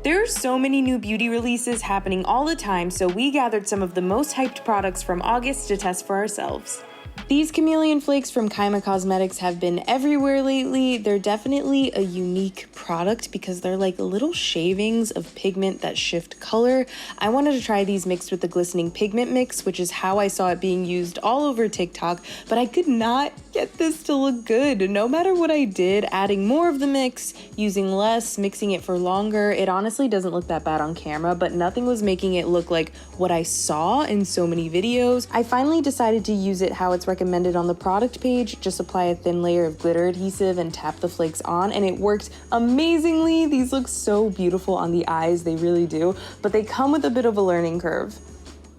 There are so many new beauty releases happening all the time, so we gathered some of the most hyped products from August to test for ourselves. These Chameleon Flakes from Kaima Cosmetics have been everywhere lately. They're definitely a unique product because they're like little shavings of pigment that shift color. I wanted to try these mixed with the Glistening Pigment mix, which is how I saw it being used all over TikTok, but I could not get this to look good. No matter what I did, adding more of the mix, using less, mixing it for longer, it honestly doesn't look that bad on camera, but nothing was making it look like what I saw in so many videos. I finally decided to use it how it's recommended on the product page. Just apply a thin layer of glitter adhesive and tap the flakes on, and it worked amazingly. These look so beautiful on the eyes, they really do, but they come with a bit of a learning curve.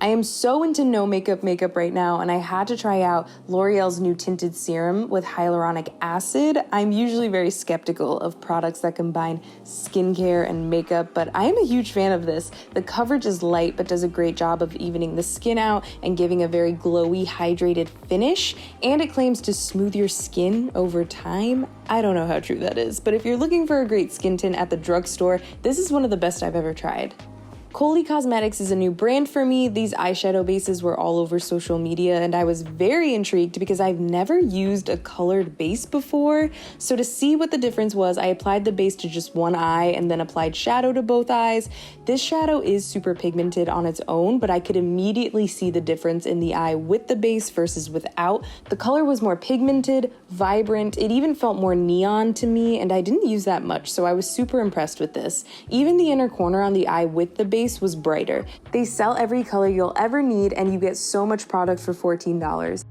I am so into no makeup right now, and I had to try out L'Oreal's new Tinted Serum with hyaluronic acid. I'm usually very skeptical of products that combine skincare and makeup, but I am a huge fan of this. The coverage is light, but does a great job of evening the skin out and giving a very glowy, hydrated finish, and it claims to smooth your skin over time. I don't know how true that is, but if you're looking for a great skin tint at the drugstore, this is one of the best I've ever tried. Coley Cosmetics is a new brand for me. These eyeshadow bases were all over social media, and I was very intrigued because I've never used a colored base before. So to see what the difference was, I applied the base to just one eye and then applied shadow to both eyes. This shadow is super pigmented on its own, but I could immediately see the difference in the eye with the base versus without. The color was more pigmented, vibrant, it even felt more neon to me, and I didn't use that much, so I was super impressed with this. Even the inner corner on the eye with the base was brighter. They sell every color you'll ever need, and you get so much product for $14.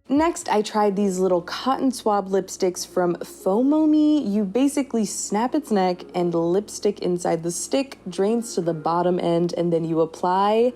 Next, I tried these little cotton swab lipsticks from Fomomy. You basically snap its neck and lipstick inside the stick, drains to the bottom end, and then you apply.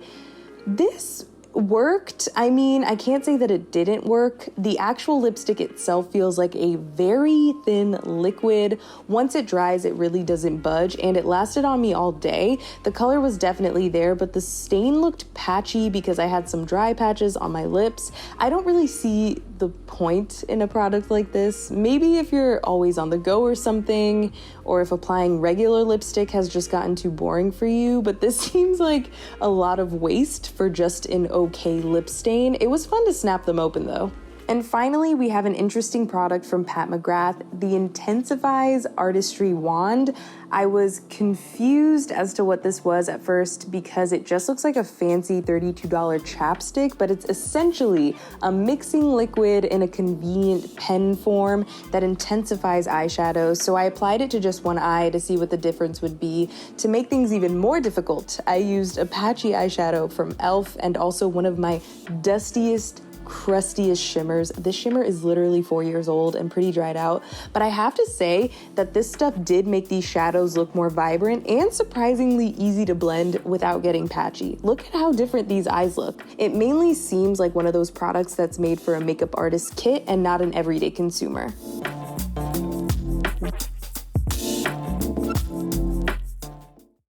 This worked. I mean, I can't say that it didn't work. The actual lipstick itself feels like a very thin liquid. Once it dries, it really doesn't budge, and it lasted on me all day. The color was definitely there, but the stain looked patchy because I had some dry patches on my lips. I don't really see the point in a product like this. Maybe if you're always on the go or something, or if applying regular lipstick has just gotten too boring for you, but this seems like a lot of waste for just an okay lip stain. It was fun to snap them open though. And finally, we have an interesting product from McGrath, the IntensifEyes Artistry Wand. I was confused as to what this was at first because it just looks like a fancy $32 chapstick, but it's essentially a mixing liquid in a convenient pen form that intensifies eyeshadows. So I applied it to just one eye to see what the difference would be. To make things even more difficult, I used a patchy eyeshadow from e.l.f. and also one of my dustiest, crustiest shimmers. This shimmer is literally 4 years old and pretty dried out, but I have to say that this stuff did make these shadows look more vibrant and surprisingly easy to blend without getting patchy. Look at how different these eyes look. It mainly seems like one of those products that's made for a makeup artist kit and not an everyday consumer.